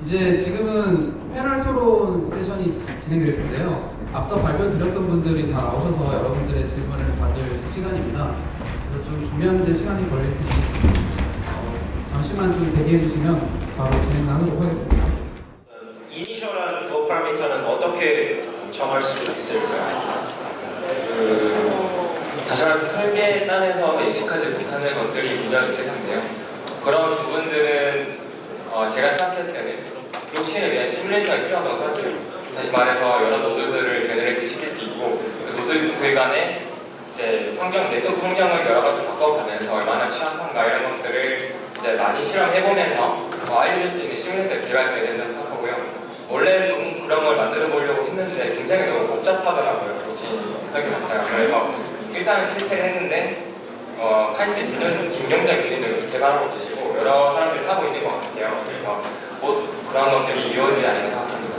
이제 지금은 패널 토론 세션이 진행될 텐데요. 앞서 발표 드렸던 분들이 다 나오셔서 여러분들의 질문을 받을 시간입니다. 그래서 좀 준비하는데 시간이 걸릴 테니 잠시만 좀 대기해 주시면 바로 진행하도록 하겠습니다. 이니셜한 부어 파라미터는 어떻게 정할 수 있을까요? 다시 말해서 설계단에서 예측하지 못하는 것들이 분명히 있을 텐데요. 그런 부분들은 제가 생각했을 때는 블록체인을 위한 시뮬레이터가 필요하다고 생각해요. 다시 말해서 여러 노드들을 제너레이트 시킬 수 있고 그 노드들 간에 이제 네트워크 환경을 여러 가지 바꿔가면서 얼마나 취약한가 이런 것들을 이제 많이 실험해보면서 알려줄 수 있는 시뮬레이터가 개발돼야 된다고 생각하고요. 원래 좀 그런 걸 만들어 보려고 했는데 굉장히 너무 복잡하더라고요. 블록체인 설계 자체가. 그래서 일단은 실패를 했는데 카이스트 김경장님도 개발하고 계시고 여러 사람들이 하고 있는 것 같아요. 그래서 그런 것들이 이루어지지 않는 생각합니다.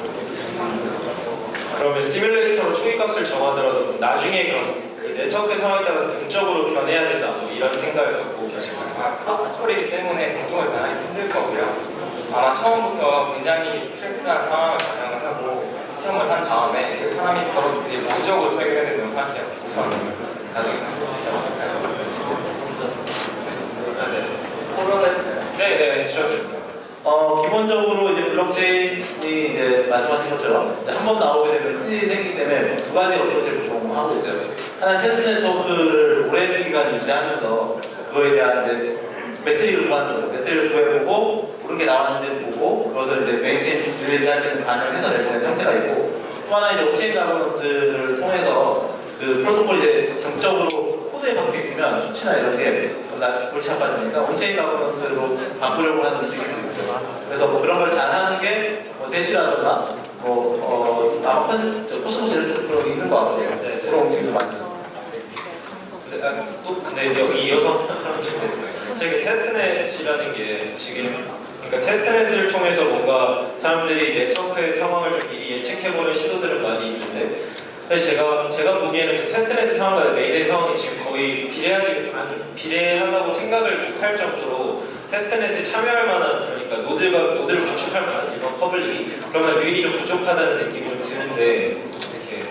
그러면 시뮬레이터로 초기값을 정하더라도 나중에 그 네트워크 상황에 따라서 긍정적으로 변해야 된다 뭐 이런 생각을 갖고 계실까요? 프로토콜이기 때문에 공정을 변하기 힘들 거고요. 아마 처음부터 굉장히 스트레스한 상황을 가정을 하고 시험을 한 다음에 그 사람이 바로 되게 보수적으로 설계해야 된다고 생각해요. 우선 나중에 할수 있어요. 네네, 주셔도 기본적으로 이제 블록체인이 이제 말씀하신 것처럼 한 번 나오게 되면 큰 일이 생기기 때문에 두 가지 어프로치를 보통 하고 있어요. 하나는 테스트 네트워크를 오랜 기간 유지하면서 그거에 대한 이제 매트릭을 구하는 거죠. 매트릭을 구해보고 옳은 게 나왔는지 보고 그것을 이제 메인체인 릴리즈할 때는 반영을 해서 내는 형태가 있고 또 하나 이제 옥체인 가버넌스를 통해서 그 프로토콜이 이제 정적으로 코드에 박혀 있으면 수치나 이런 게 골치 아파지니까 온체인 가버넌스로 바꾸려고 하는 움직임이 있죠. 그래서 뭐 그런 걸 잘하는 게뭐 대시라든가 아마 코스모스를 좀 있는 것 같아요. 네. 그런 움직임도 많이 있어요. 근데 여기 이어서 하나 주시면 저기 테스트넷이라는 게 지금 그러니까 테스트넷을 통해서 뭔가 사람들이 네트워크의 상황을 좀 미리 예측해보는 시도들은 많이 있는데 사실 제가 보기에는 그 테스트넷의 상황과 메인의 상황이 지금 거의 비례하다고 생각을 못할 정도로 테스트넷에 참여할 만한 그러니까 노드를 구축할 만한 이런 퍼블릭이 그러면 유인이 좀 부족하다는 느낌이 좀 드는데 어떻게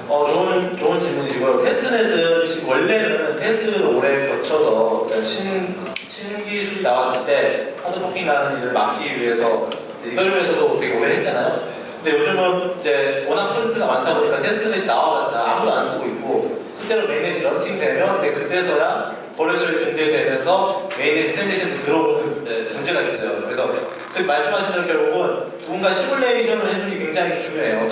생각하시나요? 좋은 질문이고요. 테스트넷은 지금 원래는 테스트를 오래 거쳐서 신기술이 나왔을 때 하드포킹 나는 일을 막기 위해서 이걸 위해서도 되게 오래 했잖아요. 근데 요즘은 이제 워낙 프로젝트가 많다 보니까 테스트넷이 나와봤자 아무도 안 쓰고 있고 실제로 메인넷이 런칭되면 이제 그때서야 버려져야 등재되면서 메인넷 스탠데시도 들어오는 문제가 있어요. 그래서 즉 말씀하신 대로 결국은 누군가 시뮬레이션을 해주는 게 굉장히 중요해요.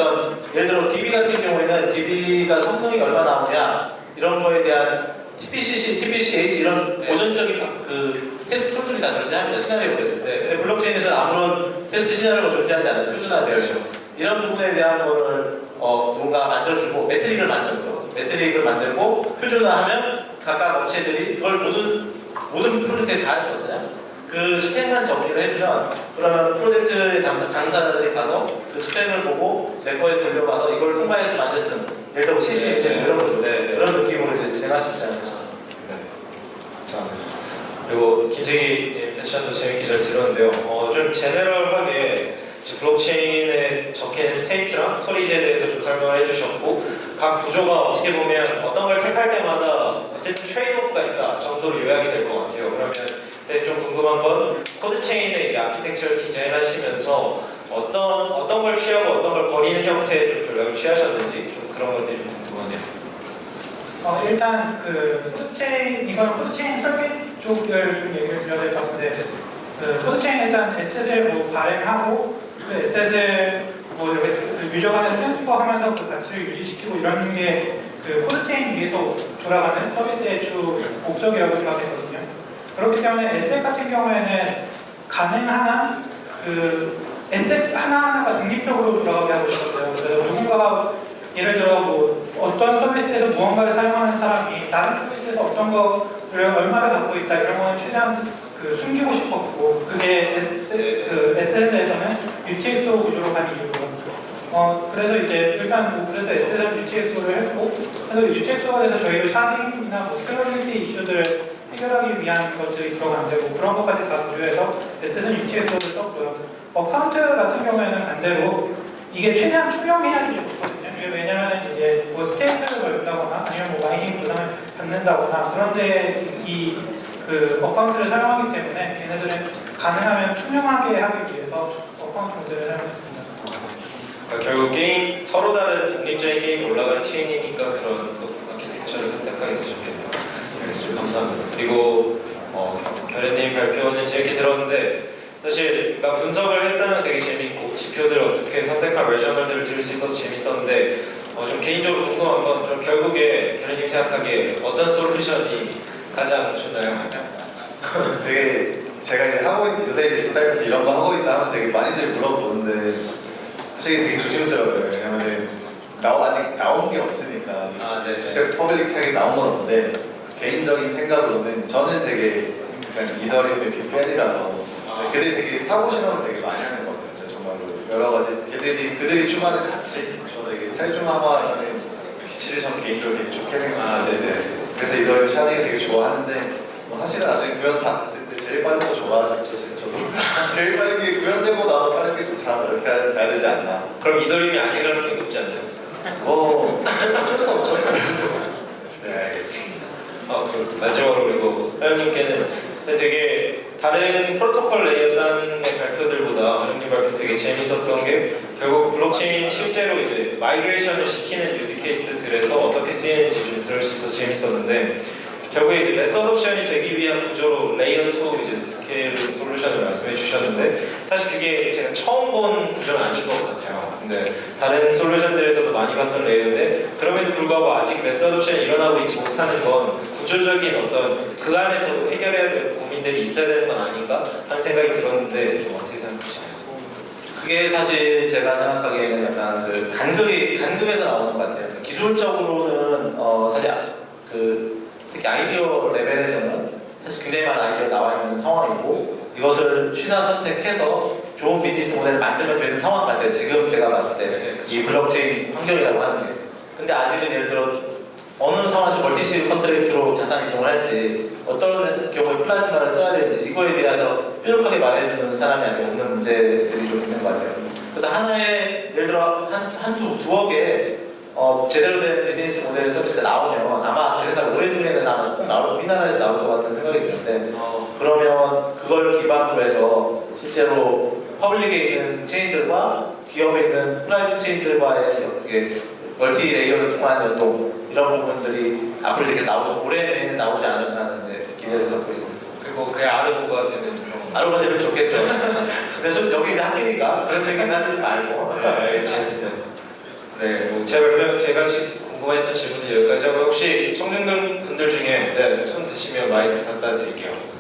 예를 들어 DB 같은 경우에는 DB가 성능이 얼마 나오냐 이런 거에 대한 TPCC, TPCH 이런 고전적인 그 테스트 툴들이 다 존재합니다. 시나리오들. 근데 블록체인에서는 아무런 테스트 시나리오가 존재하지 않아요. 표준화되어 있어요. 이런 부분에 대한 거를 누군가 만들어주고 매트릭을 만들고 매트릭을 만들고 표준화하면 각각 업체들이 그걸 모든 프로젝트에 다 할 수 없잖아요. 그 스펙만 정리를 해주면 그러면 프로젝트의 당사자들이 가서 그 스펙을 보고 내 거에 돌려봐서 이걸 통과해서 만들었으면 예를 들어 CC 이런 거죠. 그런 느낌으로 이제 진행할 수 있지 않을까. 자, 그리고 김재기 세션도 재밌게 잘 들었는데요. 좀 제너럴하게 블록체인에 적힌 스테이트랑 스토리지에 대해서 좀 설명을 해주셨고 각 구조가 어떻게 보면 어떤 걸 택할 때마다 어쨌든 트레이드오프가 있다 정도로 요약이 될 것 같아요. 그러면 좀 궁금한 건 코드체인의 이제 아키텍처를 디자인하시면서 어떤 걸 취하고 어떤 걸 버리는 형태의 좀 전략을 취하셨는지 좀 그런 것들이 좀 궁금하네요. 일단 그 코드체인 설계 쪽을 좀 얘기를 드려야 될 것 같은데 코드체인 일단 에셋을 뭐 발행하고 그 에셋을 뭐 이렇게 그 유저 간에 트랜스퍼하면서 그 가치를 유지시키고 이런 게 그 코드체인 위에서 돌아가는 서비스의 주 목적이라고 생각했거든요. 그렇기 때문에 에셋 같은 경우에는 가능한 한 그 에셋 하나하나가 독립적으로 돌아가게 하고 싶었어요. 그래서 누군가가 예를 들어 뭐 어떤 서비스에서 무언가를 사용하는 사람이 다른 서비스에서 어떤 거를 얼마를 갖고 있다 이런 거는 최대한 그 숨기고 싶었고 그게 SL에서는 UTXO 구조로 간 이유고 그래서 이제 일단 뭐 그래서 SL은 UTXO를 했고 그래서 UTXO가 돼서 저희를 사생이나 뭐 스케일러빌리티 이슈들을 해결하기 위한 것들이 들어가는 데고 그런 것까지 다 고려해서 에셋은 UTXO를 썼고요. 어카운트 같은 경우에는 반대로 이게 최대한 투명해야 좋거든요. 이게 왜냐하면 이제 뭐 스테이크를 걸린다거나 아니면 뭐 마이닝 보상을 받는다거나 그런데 이 그 어카운트를 사용하기 때문에 걔네들은 가능하면 투명하게 하기 위해서 어카운트 모델을 사용했습니다. 그러니까 결국 게임 서로 다른 독립적인 게임이 올라가는 체인이니까 그런 또 아키텍처를 선택하게 되셨겠네요. 알겠습니다. 감사합니다. 그리고 결혜님 발표는 재밌게 들었는데 사실 그러니까 분석을 했다는 되게 재밌고 지표들을 어떻게 선택할 레저널들을 들을 수 있어서 재밌었는데 좀 개인적으로 궁금한 건 그럼 결국에 결혜님 생각하기에 어떤 솔루션이 가장 좋나요? 되게 제가 이제 하고 있는 요새 이제 살면서 이런 거 하고 있다 하면 되게 많이들 물어보는데 솔직히 되게 조심스러워요. 왜냐면 아직 나온 게 없으니까 실제 퍼블릭하게 나온 건 없는데 개인적인 생각으로는 저는 되게 약간 이더리움의 빅팬이라서 걔들이 되게 사고 신호를 되게 많이 하는 것 같아요. 진짜 정말로 여러 가지 그들이 추구하는 가치 저도 되게 탈중화하는 가치를 저는 개인적으로 되게 좋게 생각하는데 그래서 이더리움 샤닝을 되게 좋아하는데 뭐 사실은 나중에 구현 다 됐을 때 제일 빠른 거 좋아하겠죠. 저도 제일 빠르게 구현되고 나서 빠르게 좋다 이렇게 가야 되지 않나. 그럼 이더리움이 아닌 가능성이 높지 않나요? 어쩔 수 없죠. 네, 알겠습니다. 그 마지막으로 그리고 하영님께는 되게 다른 프로토콜 레이어단의 발표들보다 하영님 발표 되게 재밌었던 게 결국 블록체인 실제로 이제 마이그레이션을 시키는 유즈 케이스들에서 어떻게 쓰이는지 좀 들을 수 있어서 재밌었는데 결국에 이제 매스 어덥션이 되기 위한 구조로 레이어 2 이제 스케일 솔루션을 말씀해 주셨는데 사실 그게 제가 처음 본 구조는 아닌 것 같아요. 근데 다른 솔루션들에서도 많이 봤던 레이어인데 그럼에도 불구하고 아직 매스 어덥션이 일어나고 있지 못하는 건 그 구조적인 어떤 그 안에서도 해결해야 될 고민들이 있어야 되는 건 아닌가 하는 생각이 들었는데 좀 어떻게 생각하시나요? 그게 사실 제가 생각하기에는 약간 그 간급에서 나오는 것 같아요. 기술적으로는 사실 특히 아이디어 레벨에서는 사실 굉장히 많은 아이디어가 나와 있는 상황이고 이것을 취사 선택해서 좋은 비즈니스 모델을 만들면 되는 상황 같아요. 지금 제가 봤을 때 이 블록체인 환경이라고 하는 게. 근데 아직은 예를 들어 어느 상황에서 멀티시 컨트랙트로 자산 이동을 할지 어떤 경우에 플라즈마를 써야 되는지 이거에 대해서 뾰족하게 말해주는 사람이 아직 없는 문제들이 좀 있는 것 같아요. 그래서 하나의 예를 들어 두억의 제대로 된 비즈니스 모델 서비스가 나오면 아마 제가 올해 중에는 아마 꼭 우리나라에서 나올 것 같은 생각이 드는데 그러면 그걸 기반으로 해서 실제로 퍼블릭에 있는 체인들과 기업에 있는 프라이빗 체인들과의 멀티 레이어를 통한 연동 이런 부분들이 앞으로 이렇게 올해는 나오지 않을까 하는 이제 기대를 갖고 있습니다. 그리고 그게 아르고가 되는 그런 아로가 되면 좋겠죠. 근데 좀 여기 이제 학교니까 그런 얘기는 하지 말고. 네, 제가 궁금했던 질문이 여기까지 하고 혹시 청중들 분들 중에 손 드시면 마이크 갖다 드릴게요.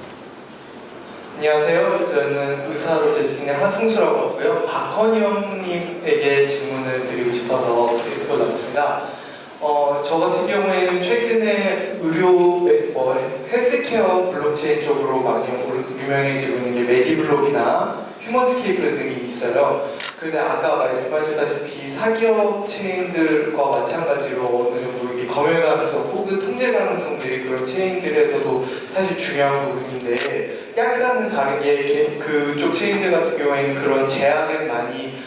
안녕하세요. 저는 의사로 재직 중인 한승수라고 하고요. 박헌희 형님에게 질문을 드리고 싶어서 올랐습니다. 저 같은 경우에는 최근에 헬스케어 블록체인 쪽으로 많이 유명해지고 있는 게 메디블록이나 휴먼스케이프 등이 있어요. 그런데 아까 말씀하셨다시피 사기업 체인들과 마찬가지로 어느 정도 이게 검열 가능성 혹은 통제 가능성들이 그런 체인들에서도 사실 중요한 부분인데 약간은 다른 게 그쪽 체인들 같은 경우에는 그런 제약을 많이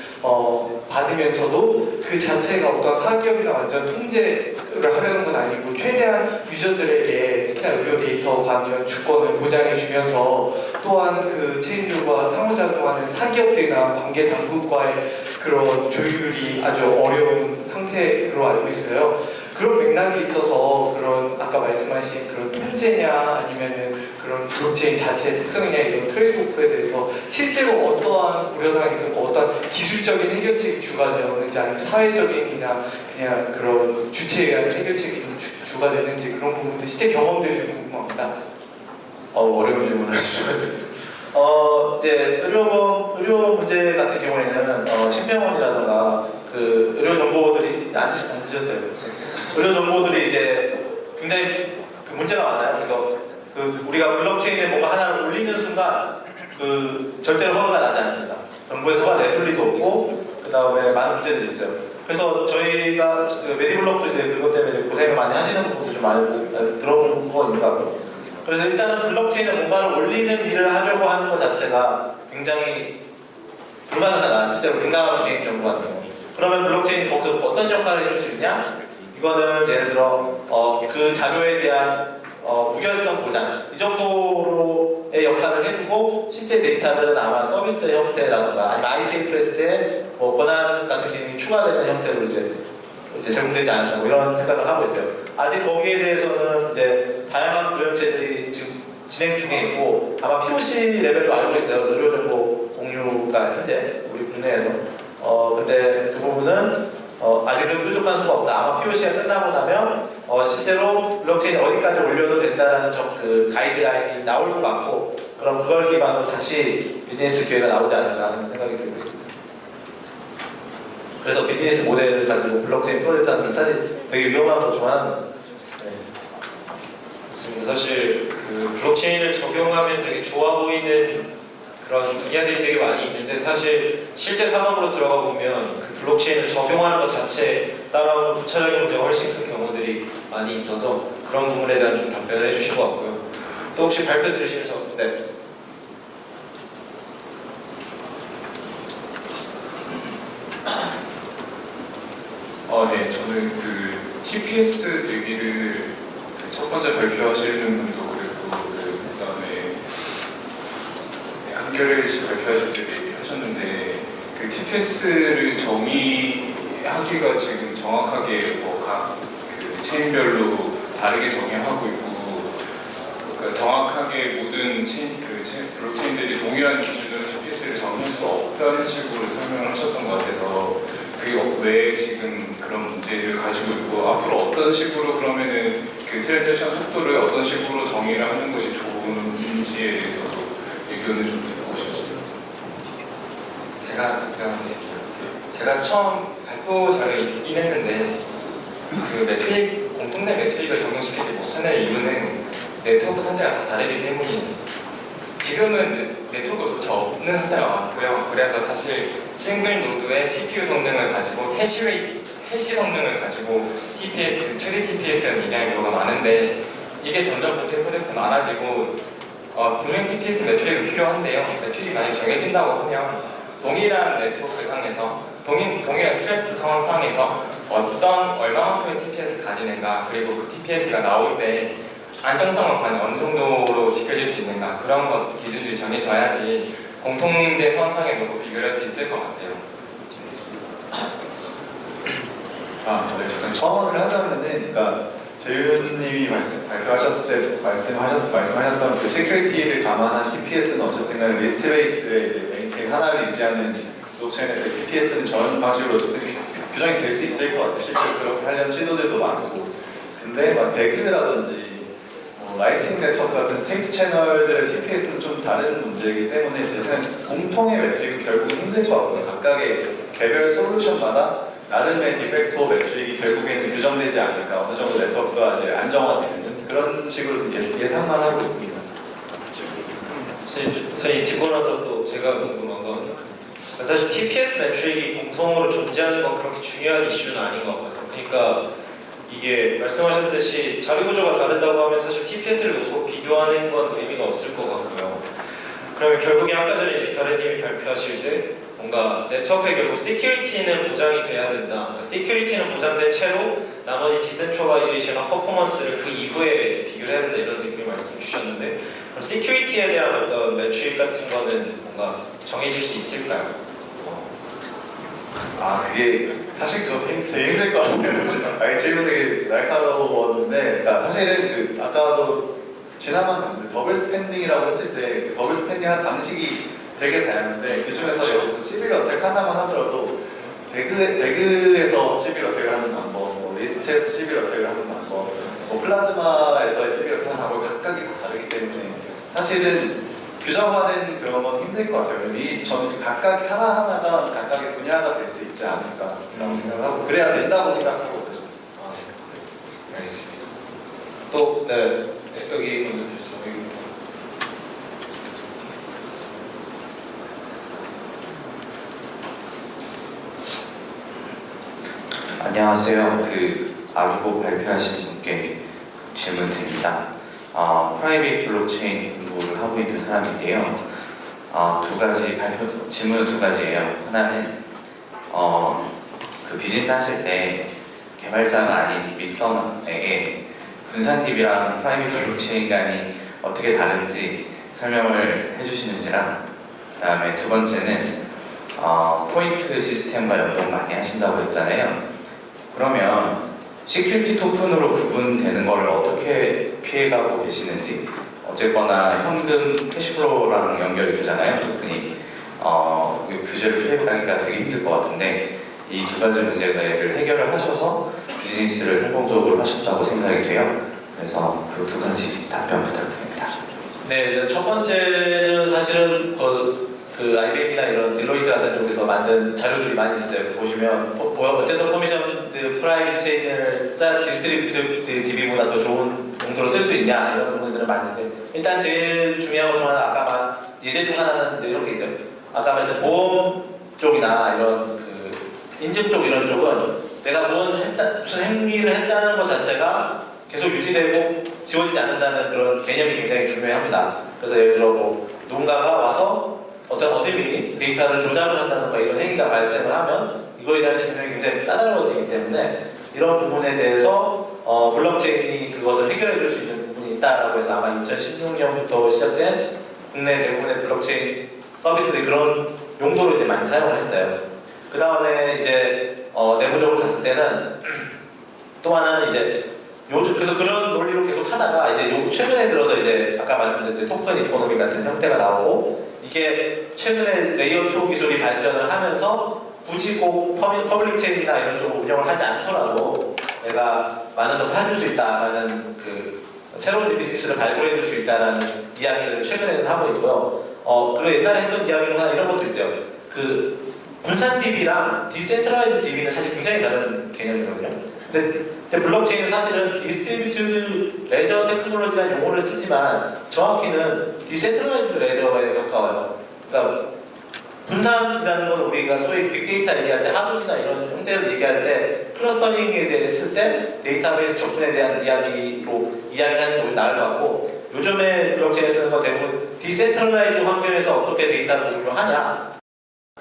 받으면서도 그 자체가 어떤 사기업이나 완전 통제를 하려는 건 아니고 최대한 유저들에게 특히나 의료 데이터 관련 주권을 보장해 주면서 또한 그 체인들과 상호작용하는 사기업들이나 관계 당국과의 그런 조율이 아주 어려운 상태로 알고 있어요. 그런 맥락에 있어서 그런 아까 말씀하신 그런 통제냐 아니면은 그런 블록체인 자체의 특성이냐 이런 트레이드오프에 대해서 실제로 어떠한 우려사항이 있었고 어떠한 기술적인 해결책이 주가 되었는지 아니면 사회적인이나 그냥 그런 주체에 의한 해결책이 좀 주가 되는지 그런 부분들 실제 경험들이 좀 궁금합니다. 어려운 질문을 해주셔요. 이제 의료 문제 같은 경우에는 신병원이라든가 그 의료 정보들이 앉으셔도 돼요. 의료 정보들이 이제 굉장히 그 문제가 많아요. 그래서 그 우리가 블록체인에 뭔가 하나를 올리는 순간 그 절대로 허가가 나지 않습니다. 정부에서 낼 리도 없고 그 다음에 많은 문제들이 있어요. 그래서 저희가 그 메디블록도 이제 그것 때문에 고생을 많이 하시는 부분도 좀 많이 들어본 거 있는 것 같고 그래서 일단은 블록체인에 뭔가를 올리는 일을 하려고 하는 것 자체가 굉장히 불가능하다. 실제로 민감한 개인 정보 같은 경우. 그러면 블록체인이 거기서 어떤 역할을 해줄 수 있냐? 이거는 예를 들어 그 자료에 대한 무결성 보장 이 정도로의 역할을 해주고 실제 데이터들은 아마 서비스의 형태라든가 아니면 아이페이프레스의 권한 같은 기능이 추가되는 형태로 이제 제공되지 않을까 뭐 이런 생각을 하고 있어요. 아직 거기에 대해서는 이제 다양한 구현체들이 지금 진행 중에 있고 아마 POC 레벨로 알고 있어요. 의료정보 공유가 현재 우리 국내에서 근데 그 부분은 아직은 뾰족한 수가 없다. 아마 POC가 끝나고 나면 실제로 블록체인 어디까지 올려도 된다라는 그 가이드라인이 나올 것 같고 그럼 그걸 기반으로 다시 비즈니스 기회가 나오지 않을까 하는 생각이 들고 있습니다. 그래서 비즈니스 모델을 가지고 블록체인 프로젝트하는 게 사실 되게 위험한 것 중 하나입니다. 네. 맞습니다. 사실 그 블록체인을 적용하면 되게 좋아 보이는 그런 분야들이 되게 많이 있는데 사실 실제 산업으로 들어가 보면 그 블록체인을 적용하는 것 자체에 따라오는 부차적인 문제가 훨씬 큰 경우들이 많이 있어서 그런 부분에 대한 좀 답변을 해주실 것 같고요. 또 혹시 발표 들으시면서 네. 네, 저는 그 TPS 되기를 첫 번째 발표하시는 분도 그랬고 그다음에 한겨레 씨 발표하실 때 얘기를 하셨는데 그 TPS를 정의하기가 지금 정확하게 그 체인별로 다르게 정의하고 있고 그러니까 정확하게 모든 블록체인들이 동일한 기준으로 TPS를 정의할 수 없다는 식으로 설명을 하셨던 것 같아서 그게 왜 지금 그런 문제를 가지고 있고 앞으로 어떤 식으로 그러면은 그 트랜지션 속도를 어떤 식으로 정의를 하는 것이 좋은지에 대해서도 의견을 좀 듣고 싶습니다. 제가 답변드릴게요. 제가 처음 발표 자료에 있긴 했는데 그 매트릭 공통된 매트릭을 적용시키지 못하는 이유는 네트워크 상태가 다 다르기 때문이에요. 지금은 네트워크조차 없는 상태가 많고요. 그래서 사실 싱글 노드의 CPU 성능을 가지고 해시 성능을 가지고 TPS, 최대 TPS를 얘기하는 경우가 많은데 이게 점점 국제 프로젝트 많아지고 분명 TPS 매트릭이 필요한데요. 매트릭이 만약 정해진다고 하면 동일한 네트워크 상에서 동일한 스트레스 상황 상에서 얼마만큼의 TPS 가지는가 그리고 그 TPS가 나올 때 안정성은 과연 어느 정도로 지켜질 수 있는가 그런 것 기준들이 정해져야지 공통된 선상에 놓고 비교할 수 있을 것 같아요. 네, 잠깐 첨언을 하자면은, 그러니까 재윤님이 발표하셨을 때 말씀하셨던 그 시큐리티를 감안한 TPS는 어쨌든 간에 리스트 베이스의 이제 메인체인 하나를 유지하는 블록체인의 TPS는 저런 방식으로 어쨌든 규정이 될 수 있을 것 같아요. 실제로 그렇게 하려는 시도들도 많고. 근데 막 대그라든지 라이팅 네트워크 같은 스테이트 채널들의 TPS는 좀 다른 문제이기 때문에 제 생각에 공통의 매트릭은 결국은 힘들 것 같고요. 각각의 개별 솔루션마다 나름의 디펙토 매트릭이 결국에는 규정되지 않을까, 어느 정도 네트워크가 이제 안정화되는 그런 식으로 예상만 하고 있습니다. 사실 듣고 나서 또 제가 궁금한 건 사실 TPS 매트릭이 공통으로 존재하는 건 그렇게 중요한 이슈는 아닌 것 같거든요. 그러니까 이게 말씀하셨듯이 자료 구조가 다르다고 하면 사실 TPS를 놓고 비교하는 건 의미가 없을 것 같고요. 그러면 결국에 아까 전에 이제 결혜님이 발표하실 때 뭔가 네트워크의 결국 시큐리티는 보장이 돼야 된다. 그러니까 시큐리티는 보장된 채로 나머지 디센트럴라이제이션과 퍼포먼스를 그 이후에 이제 비교를 해야 된다 이런 느낌을 말씀 주셨는데 그럼 시큐리티에 대한 어떤 매트릭 같은 거는 뭔가 정해질 수 있을까요? 그게 사실 그거 되게 힘들 것 같아요. 질문 되게 날카로웠는데, 그러니까 사실은 그 아까도 지난번 더블 스팬딩이라고 했을 때 그 더블 스팬딩하는 방식이 되게 다양한데 그 중에서 여기서 11 어택 하나만 하더라도 대그에서 11 어택을 하는 방법, 리스트에서 11 어택을 하는 방법, 플라즈마에서의 11 어택을 하는 방법 각각이 다 다르기 때문에 사실은 규정화된 그런 건 힘들 것 같아요. 저는 각각 하나하나가 각각의 분야가 될 수 있지 않을까 라고 생각을 하고 그래야 된다고 생각하고 있어요. 네, 알겠습니다. 또 여기 먼저 들으셨어요. 여기부터. 안녕하세요. 그 아르고 발표하신 분께 질문 드립니다. 프라이빗 블록체인 공부를 하고 있는 사람인데요. 두 가지 질문은 두 가지예요. 하나는 그 비즈니스 하실 때 개발자가 아닌 윗선에게 분산 DB랑 프라이빗 블록체인 간이 어떻게 다른지 설명을 해주시는지랑, 그다음에 두 번째는 포인트 시스템과 연동 많이 하신다고 했잖아요. 그러면 시큐리티 토큰으로 구분되는 걸 어떻게 피해가고 계시는지. 어쨌거나 현금 캐시플로우랑 연결이 되잖아요, 토큰이. 이 규제를 피해가기가 되게 힘들 것 같은데 이 두 가지 문제를 해결을 하셔서 비즈니스를 성공적으로 하셨다고 생각이 돼요. 그래서 그 두 가지 답변 부탁드립니다. 네, 첫 번째는 사실은 그 IBM이나 이런 딜로이트 같은 쪽에서 만든 자료들이 많이 있어요. 보시면 어째서 커미션 프라이빗 체인을 디스트리뷰트 DB보다 더 좋은 용도로 쓸 수 있냐 이런 부분들은 많은데, 일단 제일 중요한 것 중 하나, 아까 예제 중 하나는 이런 게 있어요. 아까 말했던 보험 쪽이나 이런 그 인증 쪽 이런 쪽은 내가 무슨 행위를 했다는 것 자체가 계속 유지되고 지워지지 않는다는 그런 개념이 굉장히 중요합니다. 그래서 예를 들어 누군가가 와서 어떤 어드민이 데이터를 조작을 한다든가 이런 행위가 발생을 하면 이거에 대한 진술이 굉장히 까다로워지기 때문에 이런 부분에 대해서 블록체인이 그것을 해결해 줄 수 있는 부분이 있다라고 해서 아마 2016년부터 시작된 국내 대부분의 블록체인 서비스들이 그런 용도로 이제 많이 사용을 했어요. 그 다음에 이제 내부적으로 갔을 때는 또 하나는 이제 요즘 그래서 그런 논리로 계속 하다가 이제 최근에 들어서 이제 아까 말씀드린 토큰 이코노미 같은 형태가 나오고, 이게 최근에 레이어 2 기술이 발전을 하면서 굳이 꼭 퍼블릭 체인이나 이런 쪽으로 운영을 하지 않더라도 내가 많은 것을 해줄 수 있다라는 그 새로운 비즈니스를 발굴해 줄 수 있다라는 이야기를 최근에는 하고 있고요. 그리고 옛날에 했던 이야기 중 하나 이런 것도 있어요. 그 분산 DB랑 디센트럴라이즈 DB는 사실 굉장히 다른 개념이거든요. 근데 블록체인은 사실은 디스트리뷰티드 레저 테크놀로지라는 용어를 쓰지만 정확히는 디센트럴라이즈드 레저에 가까워요. 그러니까 분산이라는 건 우리가 소위 빅데이터 얘기할 때 하드이나 이런 형태를 얘기할 때 클러스터링에 대해 했을 때 데이터베이스 접근에 대한 이야기하는 쪽이 나을 것 같고, 요즘에 블록체인을 쓰는 건 대부분 디센트럴라이즈 환경에서 어떻게 데이터를 공유하냐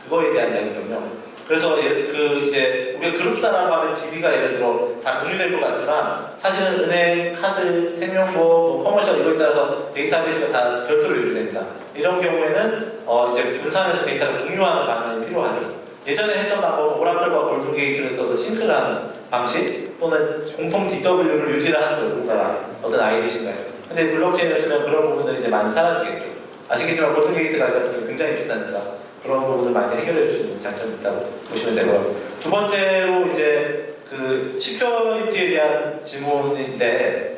그거에 대한 이야기거든요. 그래서 이제 우리가 그룹사라고 하면 DB가 예를 들어 다 공유될 것 같지만 사실은 은행, 카드, 생명보험, 커머셜 이거에 따라서 데이터베이스가 다 별도로 유지됩니다. 이런 경우에는 이제 분산해서 데이터를 공유하는 방안이 필요하죠. 예전에 했던 방법은 오라클과 골든 게이트를 써서 싱크를 하는 방식, 또는 공통 DW를 유지를 하는 거, 누군가가 어떤 아이디신가요? 근데 블록체인을 쓰면 그런 부분들이 이제 많이 사라지겠죠. 아시겠지만 골든 게이트 가격이 굉장히 비싸니까 그런 부분을 많이 해결해 줄 수 있는 장점이 있다고 보시면 되고요. 두 번째로 이제 그 시큐리티에 대한 질문인데,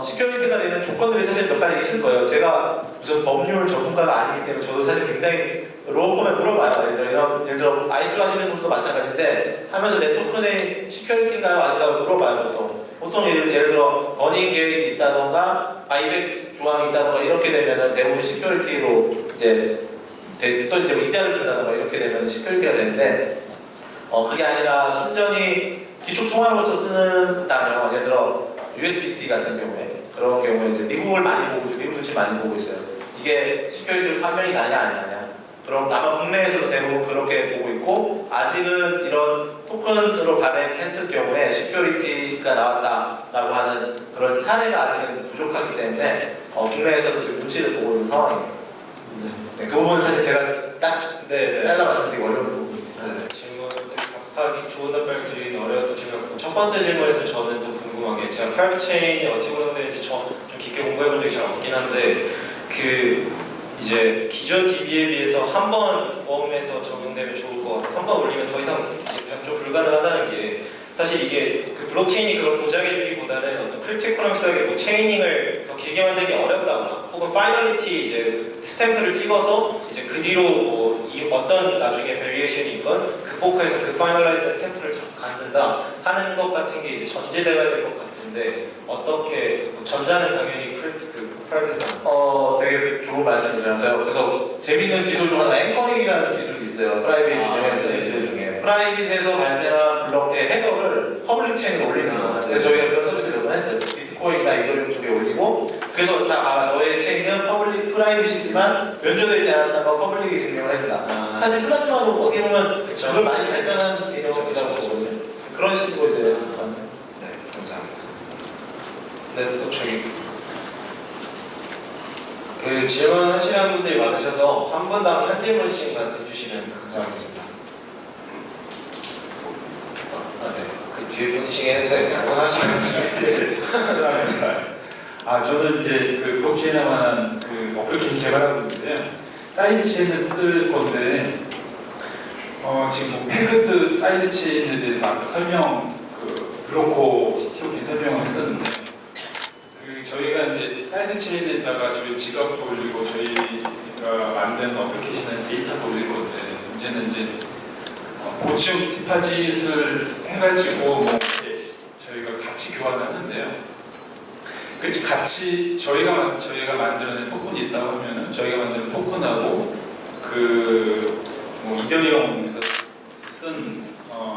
시큐리티가 되는 조건들이 사실 몇 가지 있을 거예요. 제가 무슨 법률 전문가가 아니기 때문에 저도 사실 굉장히 로펌에 물어봐요. 예를 들어 IC로 하시는 분도 마찬가지인데 하면서 내 토큰의 시큐리티인가요? 아닌가요? 물어봐요. 보통 예를 들어 버닝 계획이 있다던가 바이백 조항이 있다던가 이렇게 되면은 대부분 시큐리티로 이제 또 이제 이자를 준다던가 이렇게 되면 시큐리티가 되는데, 그게 아니라 순전히 기초 통화로서 쓰는다면 예를 들어 USDT 같은 경우에 그런 경우에 이제 미국을 많이 보고 있어요. 미국 눈치 많이 보고 있어요. 이게 시큐리티 판명이 나냐 안 나냐. 그럼 아마 국내에서도 대부분 그렇게 보고 있고, 아직은 이런 토큰으로 발행했을 경우에 시큐리티가 나왔다라고 하는 그런 사례가 아직은 부족하기 때문에 국내에서도 지금 눈치를 보고 있는 상황입니다. 네, 그 부분은 사실 제가 딱 잘라 말씀드리기 어려운 부분입니다. 질문 답하기 좋은 답변을 드리기는 어려웠던 질문이었고, 첫 번째 질문에서 저는 또 궁금한 게, 제가 프라이빗 체인이 어떻게 구성되는지 좀 깊게 공부해 본 적이 잘 없긴 한데, 이제 기존 DB에 비해서 한 번 보험에서 적용되면 좋을 것 같아요. 한 번 올리면 더 이상 변조 불가능하다는 게, 사실 이게 그 블록체인이 그걸 보장해주기보다는 어떤 크립토 이코노믹스하게 뭐 체이닝을 더 길게 만들기 어렵다거나, 혹은 파이널리티 이제 스탬프를 찍어서 이제 그 뒤로 이 어떤 나중에 밸류에이션이 있건 극복해서 그 파이널라이즈 스탬프를 갖는다 하는 것 같은 게 이제 전제되어야 될 것 같은데, 어떻게 전자는 당연히 프라이빗에서 되게 좋은 말씀이라서요. 그래서 재밌는 기술 중 하나 앵커링이라는 기술이 있어요. 프라이빗 영역에서 기술 중에 프라이빗에서 발생한 블록의 헤더를 퍼블릭 체인에 올리는 거예요. 그래서 저희가 그런 서비스를 몇 번 했어요. 비트코인이나 이더리움 쪽에 올리고 그래서 자 봐라 너의 체인은 퍼블릭 프라이빗이지만 변조되지 않았다는 건 퍼블릭이 증명을 해준다. 아. 사실 플라즈마도 어떻게 보면 그쵸. 그걸 많이 발전한 개념이라고 보거든요. 그런 식으로 이제 네, 감사합니다. 네, 또 저기 그 질문하시는 분들이 많으셔서 한 분당 한 질문씩만 해주시면 감사하겠습니다. 네, 그 뒤에 분이시겠는데 그거 하시면 저는 이제 그 블록체인에 관한 그 어플리케이션 개발하고 있는데요. 사이드 체인을 쓸 건데, 지금 뭐 패그드 사이드 체인에 대해서 아까 설명, 그 블로코 CTO 설명을 했었는데, 그 저희가 이제 사이드 체인에다가 저희 지갑도 올리고 저희가 만든 어플리케이션에 데이터도 올릴 건데, 문제는 이제 고층 디파짓을 해가지고 뭐 이렇게 저희가 같이 교환을 하는데요. 그 같이 저희가 만들어낸 토큰이 있다고 하면은 저희가 만드는 토큰하고 그뭐 이더리움에서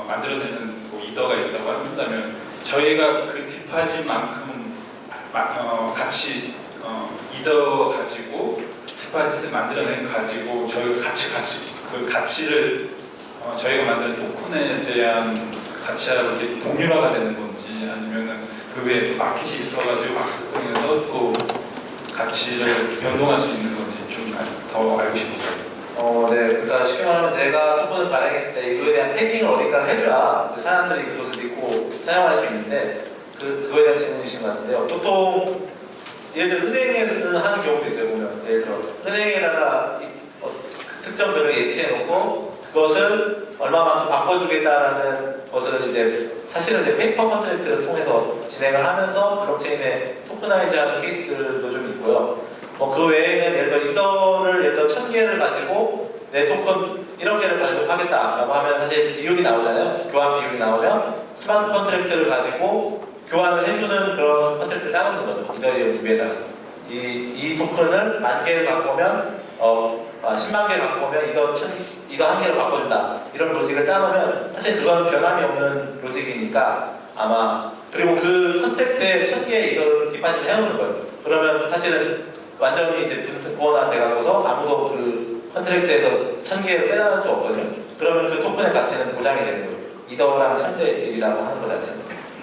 만들어내는 뭐 이더가 있다고 한다면 저희가 그 디파짓만큼 같이 이더 가지고 디파짓을 만들어낸 가지고 저희가 같이 그 가치를 저희가 만든 토큰에 대한 가치하고 이렇게 동일화가 되는 건지 아니면은 그 외에 또 마켓이 있어가지고 마켓을 통해서 또 가치를 변동할 수 있는 건지 좀 더 알고 싶어요. 네. 그러니까 쉽게 말하면 내가 토큰을 발행했을 때 이거에 대한 태깅을 어딘가를 해줘야 이제 사람들이 그것을 믿고 사용할 수 있는데 그거에 대한 질문이신 것 같은데요. 보통 예를 들어 은행에서 하는 경우도 있어요. 보면 예를 들어 은행에다가 특정 금액 예치해놓고 그것을 얼마만큼 바꿔주겠다라는 것을 이제 사실은 이제 페이퍼 컨트랙트를 통해서 진행을 하면서 블록체인에 토크나이즈하는 케이스들도 좀 있고요. 뭐 그 외에는 예를 들어 이더를 예를 들어 1000개를 가지고 내 토큰 1억 개를 발급하겠다라고 하면 사실 비율이 나오잖아요. 교환 비율이 나오면 스마트 컨트랙트를 가지고 교환을 해주는 그런 컨트랙트를 짜놓는 거죠. 이더리움 위에다가 이 토큰을 10,000개를 갖고 오면 10만 개를 갖고 오면 이거 한 개로 바꿔준다. 이런 로직을 짜놓으면 사실 그건 변함이 없는 로직이니까 아마 그리고 그 컨트랙트에 1000개 이거를 디파짓을 해놓는 거예요. 그러면 사실은 완전히 이제 분권화 돼가고서 아무도 그 컨트랙트에서 1000개를 빼나갈 수 없거든요. 그러면 그 토큰의 가치는 보장이 되는 거예요. 이더랑 1000대 1이라고 하는 것 자체는.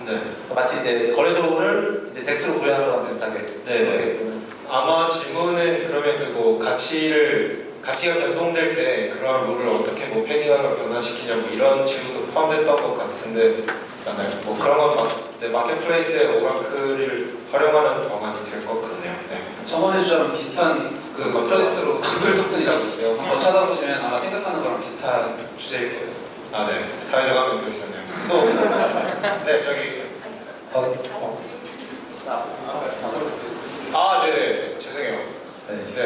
네. 마치 이제 거래소를 이제 덱스로 구현하는 거랑 비슷하게. 네. 아마 질문은 그러면 그 가치가 변동될 때 그런 룰을 어떻게 뭐 패딩하거나 변화시키냐 뭐 이런 질문도 포함됐던 것 같은데 뭐 그런 건 마켓플레이스의 오라클을 활용하는 방안이 될 것 같네요. 네. 저번에 주자랑 비슷한 그 프로젝트로 지불 토큰이라고 있어요. 한번 찾아보시면 아마 생각하는 거랑 비슷한 주제일 거예요. 아, 네. 사회적 화면 또 있었네요. 또, 네, 저기. 네네. 죄송해요. 네.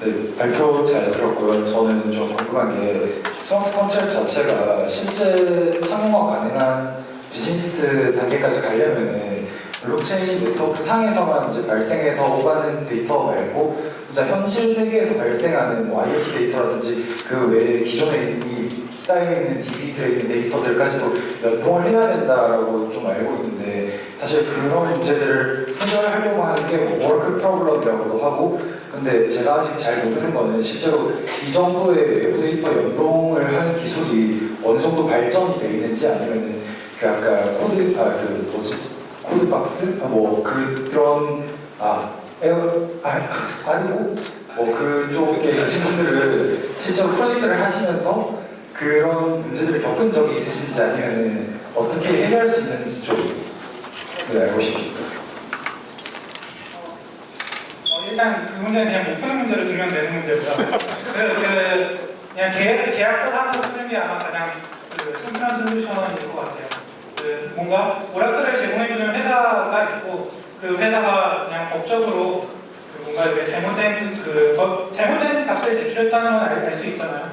네, 발표 잘 들었고요. 저는 좀 궁금한 게 스마트 컨트랙트 자체가 실제 상용화 가능한 비즈니스 단계까지 가려면은 블록체인 네트워크 상에서만 이제 발생해서 오가는 데이터 말고 진짜 현실 세계에서 발생하는 뭐 IoT 데이터라든지 그 외에 기존에 이미 쌓여있는 DB들에 있는 데이터들까지도 연동을 해야 된다라고 좀 알고 있는데 사실 그런 문제들을 해결하려고 하는 게 뭐 워크 프로블럼이라고도 하고 근데 제가 아직 잘 모르는 거는 실제로 이 정도의 외부 데이터 연동을 하는 기술이 어느 정도 발전이 돼 있는지 아니면은 그 아까 코드박스? 그런 아니고 뭐 그쪽에 계신 분들은 실제로 프로젝트를 하시면서 그런 문제들을 겪은 적이 있으신지 아니면은 어떻게 해결할 수 있는지 좀 알고 싶습니다. 일단 그 문제는 그냥 못 푸는 문제를 두면 되는 문제고요. 그냥 계약서 상으로 푸는 게 아마 가장 심플한 솔루션일 것 같아요. 뭔가 오라클을 제공해주는 회사가 있고 그 회사가 그냥 법적으로 뭔가 잘못된 값을 제출했다는 건 알 수 있잖아요.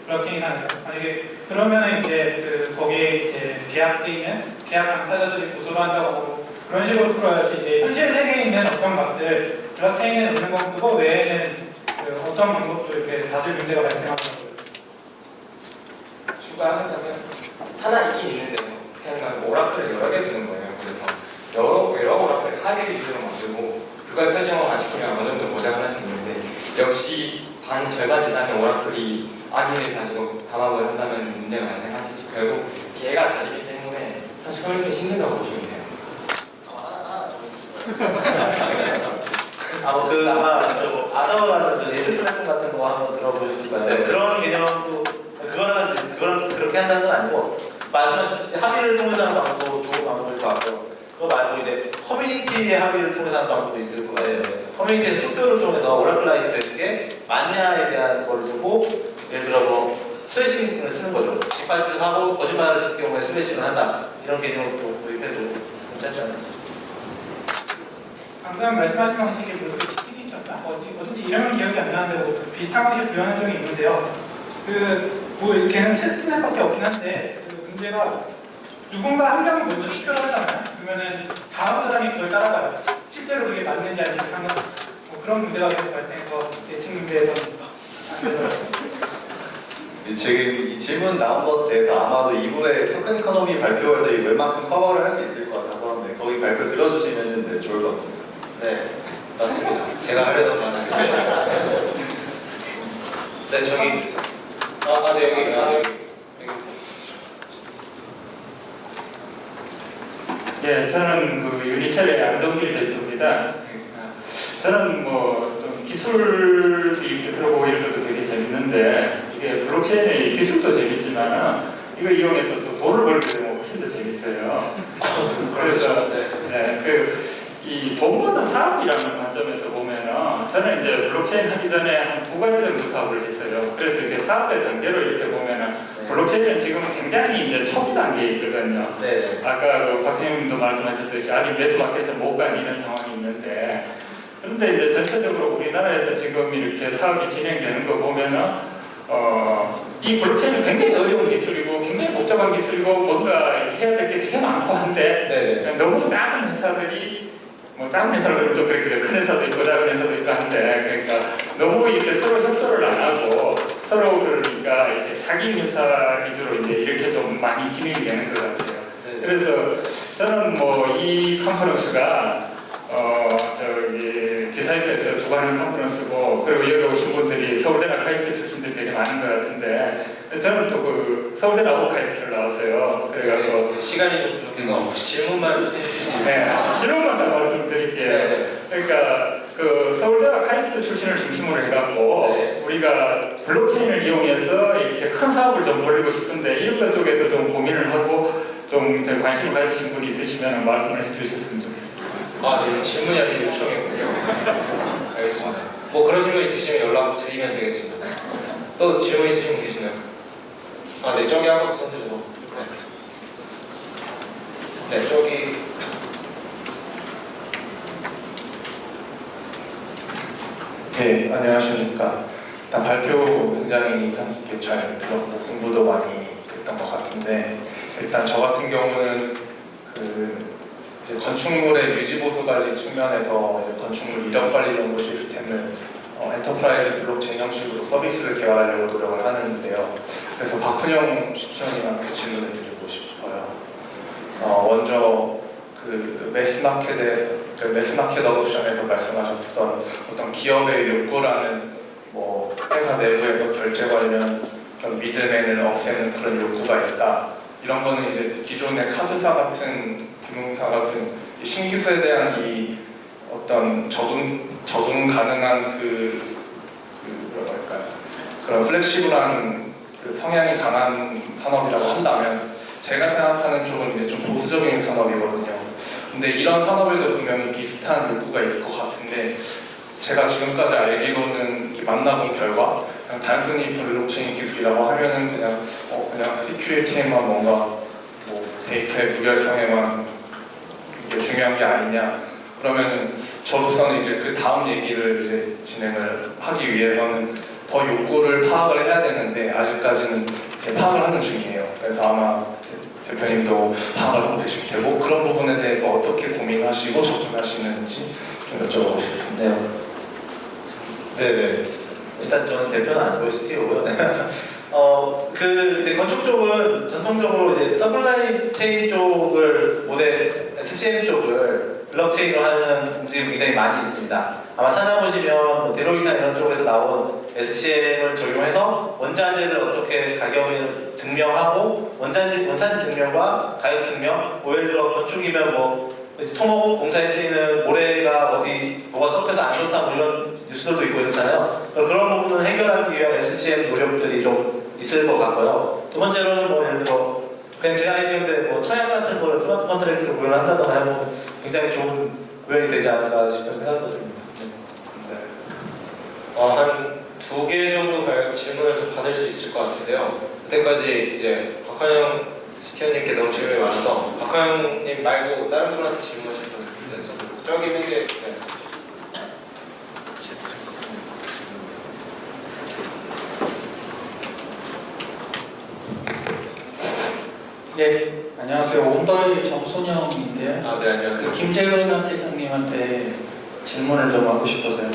블록체인 하는 만약에 그러면은 이제 거기에 이제 계약돼 있는 계약 당사자들이 고소를 한다고 하고 그런 식으로 풀어야지 이제 현실 세계에 있는 어떤 값들 블록체인에 넣는 건 그거 외에는 어떤 방법도 이렇게 다들 문제가 발생하더라고요. 추가하자면 하나 있긴 있는데 어떻게 하냐면 오라클을 여러 개 두는 거예요. 그래서 여러 오라클을 하나의 위주로 만들고 그걸 설정을 시키면 어느 정도 보장을 할 수 있는데 역시 반 절반 이상의 오라클이 악인을 가지고 담합을 한다면 문제가 발생하겠죠. 결국 개가 다르기 때문에 사실 커뮤니케이션 힘들다고 보시면 돼요. 아마 저 아더라는 그 예술 플랫폼 같은 거 한번 들어보셨을 거예요. 네, 그런 개념도 그거랑 그렇게 한다는 건 아니고 말씀하셨듯이 합의를 통해서 하는 방법도 두 방법일 것 같고요. 그거 말고 이제 커뮤니티의 합의를 통해서 하는 방법도 있을 거예요. 커뮤니티에서 투표를 통해서 오라클라이즈 되는 게 맞냐에 대한 걸 두고 예를 들어 뭐 슬래싱을 쓰는 거죠. 뒷발짓을 하고 거짓말을 쓸 경우에 슬래싱을 한다. 이런 개념을 또 도입해도 괜찮지 않을까. 방금 말씀하신 방식이 뭐 TV였나? 어딘지 이름은 기억이 안 나는데 뭐 비슷한 방식을 구현한 적이 있는데요. 뭐 걔는 테스트넷밖에 없긴 한데 그 문제가 누군가 한 명이 먼저 투표를 하잖아요. 그러면은 다음 사람이 그걸 따라가요. 실제로 그게 맞는지 아닌지 상관없이 뭐 그런 문제가 계속 발생해서 예측 문제에서는 안 되더라고요. 지금 이 질문 나온 것에 대해서 아마도 이후에 토큰 이코노미 발표에서 이 웬만큼 커버를 할 수 있을 것 같아서 네, 거기 발표 들어주시면 네, 좋을 것 같습니다. 네, 맞습니다. 제가 하려던 말은 해주셨고. 네, 저기. 네, 여기. 예, 저는 그 유니첼의 안동길 대표입니다. 저는 뭐 좀 기술 이렇게 들어보고 이런 것도 되게 재밌는데 이게 블록체인의 기술도 재밌지만 이걸 이용해서 또 돈을 벌게 되면 훨씬 더 재밌어요. 그래서 이 돈 버는 사업이라는 관점에서 보면은 저는 이제 블록체인 하기 전에 한 2가지 정도 사업을 했어요. 그래서 이렇게 사업의 단계로 이렇게 보면은 블록체인은 지금 굉장히 이제 초기 단계에 있거든요. 네. 아까 그 박형님도 말씀하셨듯이 아직 매스마켓에 못 간 이런 상황이 있는데 그런데 이제 전체적으로 우리나라에서 지금 이렇게 사업이 진행되는 거 보면은 이 블록체인은 굉장히 어려운 기술이고 굉장히 복잡한 기술이고 뭔가 이렇게 해야 될 게 되게 많고 한데 너무 작은 회사들이 뭐 작은 회사들은 또 그렇게 큰 회사도 있고 작은 회사도 있고 한데 그러니까 너무 이렇게 서로 협조를 안 하고 서로 그러니까 이렇게 자기 회사 위주로 이제 이렇게 좀 많이 진행이 되는 것 같아요. 그래서 저는 뭐 이 컨퍼런스가 저기 디사이프에서 주관하는 컨퍼런스고 그리고 여기 오신 분들이 서울대나 카이스트 출신들이 되게 많은 것 같은데 저는 또 그 서울대나 카이스트를 나왔어요. 그래가지고 시간이 좀 부족해서 혹시 질문만 해주실 수 있어요? 네, 질문만 더 말씀드릴게요. 그러니까 그 서울대와 카이스트 출신을 중심으로 해갖고 우리가 블록체인을 이용해서 이렇게 큰 사업을 좀 벌리고 싶은데 이런 것 쪽에서 좀 고민을 하고 좀 관심을 가지신 분이 있으시면 말씀을 해주셨으면 좋겠습니다. 네, 질문이 아닌 요청이군요. 알겠습니다. 뭐 그러신 분 있으시면 연락 드리면 되겠습니다. 또 질문 있으신 분 계시나요? 네, 저기 한번 손들고. 네, 저기. 네, 안녕하십니까. 일단 발표 굉장히 인상 깊게 잘 들었고 공부도 많이 했던 것 같은데 일단 저 같은 경우는 이제 건축물의 유지 보수 관리 측면에서 이제 건축물 이력 관리 정보 시스템을 엔터프라이즈 블록체인 형식으로 서비스를 개발하려고 노력을 하는데요. 그래서 박훈영 추천님한테 질문을 드리고 싶어요. 먼저 그 매스마켓 어옵션에서 말씀하셨던 어떤 기업의 욕구라는 뭐 회사 내부에서 결제 관련 그런 미들맨을 없애는 그런 욕구가 있다. 이런 거는 이제 기존의 카드사 같은 금융사 같은 신기술에 대한 이 어떤 적응 가능한 뭐라고 할까요? 그런 플렉시블한 그 성향이 강한 산업이라고 한다면 제가 생각하는 쪽은 이제 좀 보수적인 산업이거든요. 근데 이런 산업에도 분명히 비슷한 욕구가 있을 것 같은데 제가 지금까지 알기로는 만나본 결과 그냥 단순히 블록체인 기술이라고 하면은 그냥 시큐리티에만 뭔가 뭐 데이터의 무결성에만 이게 중요한 게 아니냐. 그러면은 저로서는 이제 그 다음 얘기를 이제 진행을 하기 위해서는 더 욕구를 파악을 해야 되는데 아직까지는 파악을 하는 중이에요. 그래서 아마 대표님도 파악을 하고 계실 테고 그런 부분에 대해서 어떻게 고민하시고 접근하시는지 좀 여쭤보고 싶습니다. 네네. 일단 저는 대표는 안드로이드 CTO고요. 이제 건축 쪽은 전통적으로 이제 서플라이 체인 쪽을 모델 SCM 쪽을 블록체인으로 하는 움직임이 굉장히 많이 있습니다. 있습니다. 아마 찾아보시면 뭐 데로이트나 이런 쪽에서 나온 SCM을 적용해서 원자재를 어떻게 가격을 증명하고 원산지 증명과 가격 증명, 뭐 예를 들어 건축이면 뭐 토목 공사에 쓰이는 모래가 어디 뭐가 섞여서 안 좋다 뭐 이런 뉴스들도 있고 그렇잖아요. 그런 부분을 해결하기 위한 SCM 노력들이 좀 있을 것 같고요. 두 번째로는 뭐 예를 들어 그냥 제 아이디어인데 뭐 청약 같은 거를 스마트 컨트랙트로 구현한다거나 하면 굉장히 좋은 구현이 되지 않을까 싶은 생각도 듭니다. 한 2개 정도 질문을 좀 받을 수 있을 것 같은데요. 그때까지 이제 박환영 스티어님께 너무 질문이 많아서 박환영님 말고 다른 분한테 질문하실 분 있어서 저기 있는 게 네, 안녕하세요. 온더의 정순영인데요. 네, 안녕하세요. 김재근 회장님한테 질문을 좀 하고 싶어서요.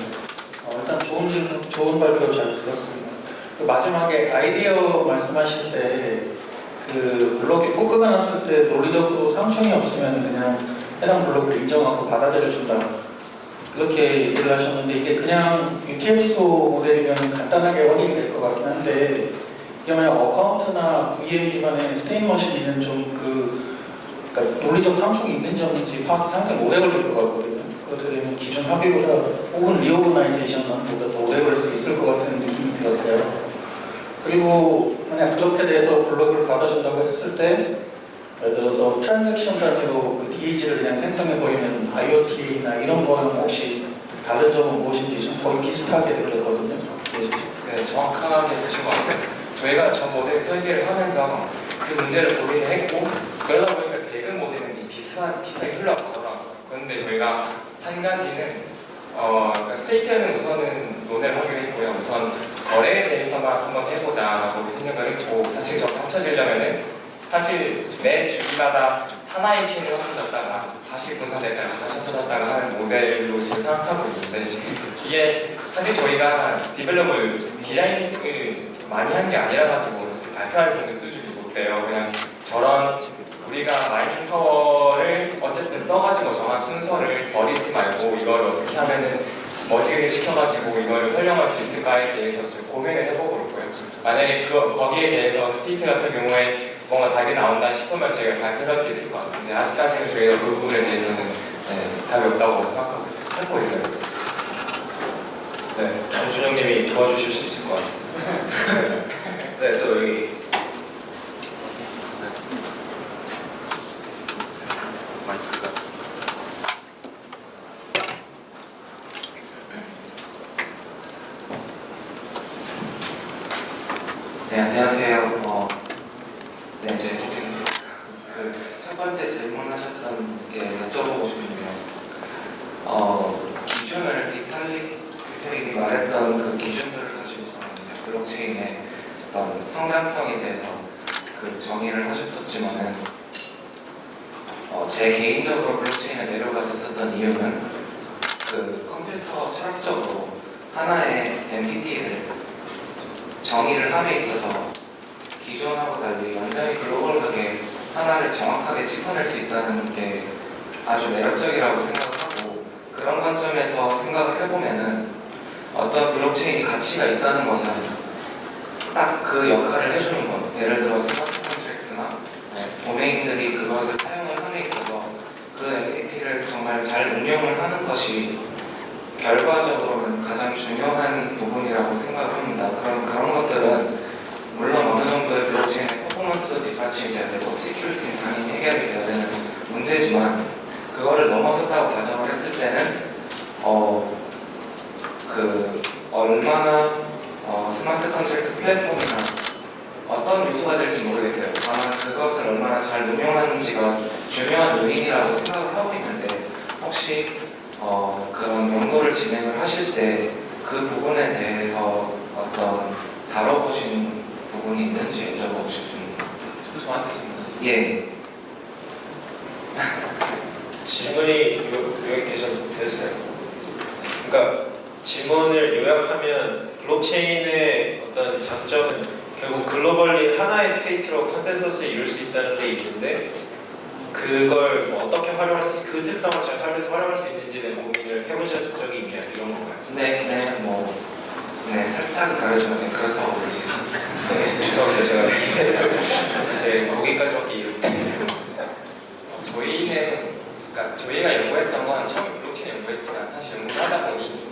일단 좋은 질문, 좋은 발표 잘 들었습니다. 그 마지막에 아이디어 말씀하실 때 그 블록에 포크가 났을 때 논리적으로 상충이 없으면 그냥 해당 블록을 인정하고 받아들여 준다. 그렇게 얘기를 하셨는데 이게 그냥 UTXO 모델이면 간단하게 확인이 될 것 같긴 한데 이게 만약 어카운트나 VM 기반의 스테인 머신이면 좀 그러니까 논리적 상충이 있는 점인지 파악이 상당히 오래 걸릴 것 같거든요. 그것들은 기존 합의보다 혹은 리오그나이제이션보다 더 오래 걸릴 수 있을 것 같은 느낌이 들었어요. 그리고 만약 그렇게 돼서 블록을 받아준다고 했을 때 예를 들어서 트랜잭션 단위로 그 DAG를 그냥 생성해버리면 IoT나 이런 거는 혹시 다른 점은 무엇인지 좀 거의 비슷하게 느꼈거든요. 네, 정확하게 보신 것 같아요. 저희가 저 모델 설계를 하면서 그 문제를 고민을 했고 그러다 보니까 대금 모델은 비슷하게 흘러가더라고요. 그런데 저희가 한 가지는 스테이크는 우선은 논의를 하기로 했고요. 우선 거래에 대해서만 한번 해보자라고 생각을 했고 사실 저 합쳐지려면은 사실 매 주기마다 하나의 신이 합쳐졌다가 다시 분산됐다가 다시 합쳐졌다가 하는 모델로 지금 생각하고 있는데 이게 사실 저희가 디벨롭을 디자인을 많이 한 게 아니라 가지고 사실 발표할 정도 수준이 못 돼요. 그냥 저런 우리가 마이닝 파워를 어쨌든 써가지고 정한 순서를 버리지 말고 이걸 어떻게 하면은 머지를 시켜가지고 이걸 활용할 수 있을까에 대해서 지금 고민을 해보고 있고요. 만약에 거기에 대해서 스테이트 같은 경우에 뭔가 답이 나온다 싶으면 저희가 발표할 수 있을 것 같은데 아직까지는 저희가 그 부분에 대해서는 답이 없다고 생각하고 있어요. 찾고 있어요. 네, 정순영님이 도와주실 수 있을 것 같은데. 네, 또 여기. 네, 안녕하세요. 네, 이제 첫 번째 질문하셨던 게 여쭤보고 싶은데요. 기준을 비탈릭이 말했던 그 기준들을 가지고서 이제 블록체인의 어떤 성장성에 대해서 그 정의를 하셨었지만은 제 개인적으로 블록체인에 매료가 됐었던 이유는 그 컴퓨터 철학적으로 하나의 엔티티를 정의를 함에 있어서 기존하고 달리 완전히 글로벌하게 하나를 정확하게 짚어낼 수 있다는 게 아주 매력적이라고 생각하고 그런 관점에서 생각을 해보면은 어떤 블록체인이 가치가 있다는 것은 딱 그 역할을 해주는 것 예를 들어 스마트 컨트랙트나 도메인들이 그것을 사용을 함에 있어서 그 엔티티를 정말 잘 운영을 하는 것이 결과적으로는 가장 중요한 부분이라고 생각을 합니다. 그런 것들은 물론 어느 정도의 블록체인의 퍼포먼스도 뒷받침돼야 되고 시큐리티는 당연히 해결이 돼야 되는 문제지만 그거를 넘어섰다고 가정을 했을 때는 얼마나 스마트 컨트랙트 플랫폼이나 어떤 요소가 될지 모르겠어요. 다만 그것을 얼마나 잘 운영하는지가 중요한 요인이라고 생각을 하고 있는데 혹시 그런 연구를 진행을 하실 때 그 부분에 대해서 어떤 다뤄보신 부분이 있는지 여쭤보고 싶습니다. 저한테 질문하세요. 예. 질문이 요약되셨어요. 그러니까 질문을 요약하면 블록체인의 어떤 장점은 결국 글로벌리 하나의 스테이트로 컨센서스를 이룰 수 있다는 데 있는데 그 그걸 뭐 어떻게 활용할 수 있지, 그 특성을 잘 살려서 활용할 수 있는지에 대한 고민을 해보신 적이 있냐 이런 건가요? 네, 살짝은 다르지만 네, 그렇다고 볼 수 있습니다. 네, 죄송합니다. 제 거기까지밖에 이해 못해요. 저희가 연구했던 건 처음 블록체인 연구했지만 사실 연구를 하다 보니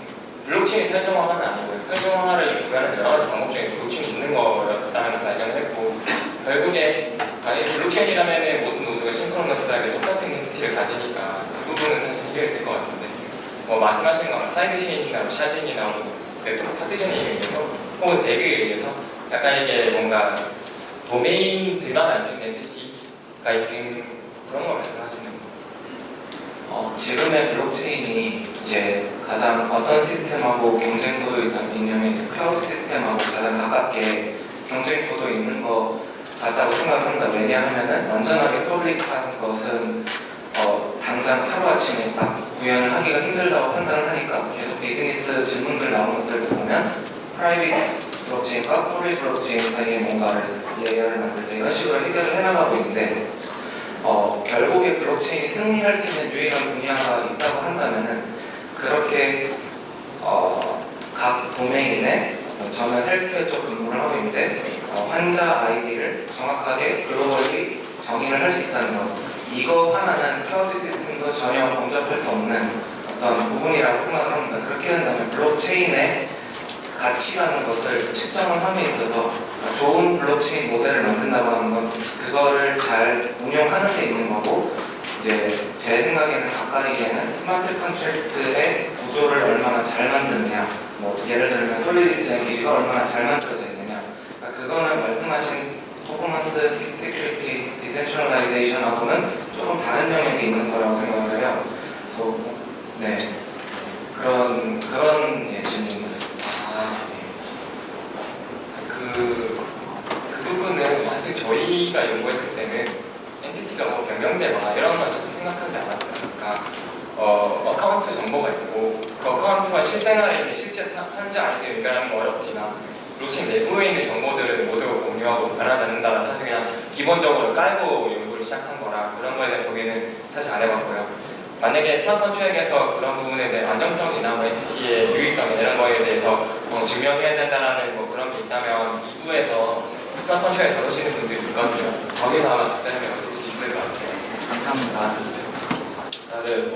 블록체인 탈중화는 아니고요. 탈중화를 구현하는 여러 가지 방법 중에 블록체인이 있는 거였다는 발견을 했고 결국에 블록체인이라면 모든 노드가 싱크로너스하게 똑같은 엔티티를 가지니까 그 부분은 사실 해결될 것 같은데 말씀하시는 건 사이드체인이나 샤딩이나 네트워크 파티션에 의해서 혹은 대그에 의해서 약간 이게 뭔가 도메인들만 알 수 있는 엔티티가 있는 그런 거 말씀하시는 거예요? 지금의 블록체인이 이제 가장 어떤 시스템하고 경쟁 구도 있냐면 이제 클라우드 시스템하고 가장 가깝게 경쟁 구도 있는 것 같다고 생각합니다. 왜냐하면은 완전하게 퍼블릭한 것은 당장 하루아침에 딱 구현을 하기가 힘들다고 판단을 하니까 계속 비즈니스 질문들 나오는 것들도 보면 프라이빗 블록체인과 퍼블릭 블록체인 사이에 뭔가를 레이어를 만들자 이런 식으로 해결을 해나가고 있는데 결국에 블록체인이 승리할 수 있는 유일한 분야가 있다고 한다면은 그렇게 각 도메인에 저는 헬스케어 쪽 근무를 하고 있는데 환자 아이디를 정확하게 글로벌리 정의를 할 수 있다는 것 이거 하나는 클라우드 시스템도 전혀 범접할 수 없는 어떤 부분이라고 생각을 합니다. 그렇게 된다면 블록체인의 가치라는 것을 측정을 함에 있어서 좋은 블록체인 모델을 만든다고 하는 건 그거를 잘 운영하는 데 있는 거고 이제 제 생각에는 가까이에는 스마트 컨트랙트의 구조를 얼마나 잘 만드느냐 예를 들면 솔리디티나 기지가 얼마나 잘 만들어져 있느냐 그거는 말씀하신 퍼포먼스, 시큐리티, 디센트럴라이제이션하고는 조금 다른 영역이 있는 거라고 생각을 해요. 그래서 네 그런 질문이었습니다. 그 부분은 사실 저희가 연구했을 때는 엔티티가 변경되거나 이런 건 사실 생각하지 않았어요. 그러니까 어카운트 정보가 있고 그 어카운트와 실생활에 있는 실제 환자 아이디를 연결하는 건 어렵지만 블록체인 내부에 있는 정보들을 모두 공유하고 변하지 않는다는 사실 그냥 기본적으로 깔고 연구를 시작한 거라 그런 거에 대한 보기는 사실 안 해봤고요. 만약에 스마트 컨트랙에서 그런 부분에 대한 안정성이나 엔티티의 유의성 이런 거에 대해서 증명해야 된다는 그런 게 있다면 2부에서 스마트 컨트랙 다루시는 분들이 있거든요. 거기서 아마 답변을 얻을 수 있을 것 같아요. 감사합니다. 다들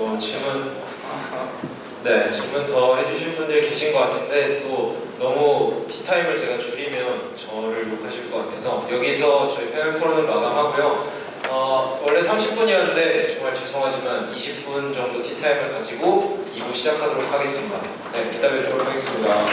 질문 더 해주실 분들이 계신 것 같은데 또 너무 티타임을 제가 줄이면 저를 욕하실 것 같아서 여기서 저희 패널 토론을 마감하고요. 원래 30분이었는데 정말 죄송하지만 20분 정도 티타임을 가지고 2부 시작하도록 하겠습니다. 네, 이따 뵙도록 하겠습니다.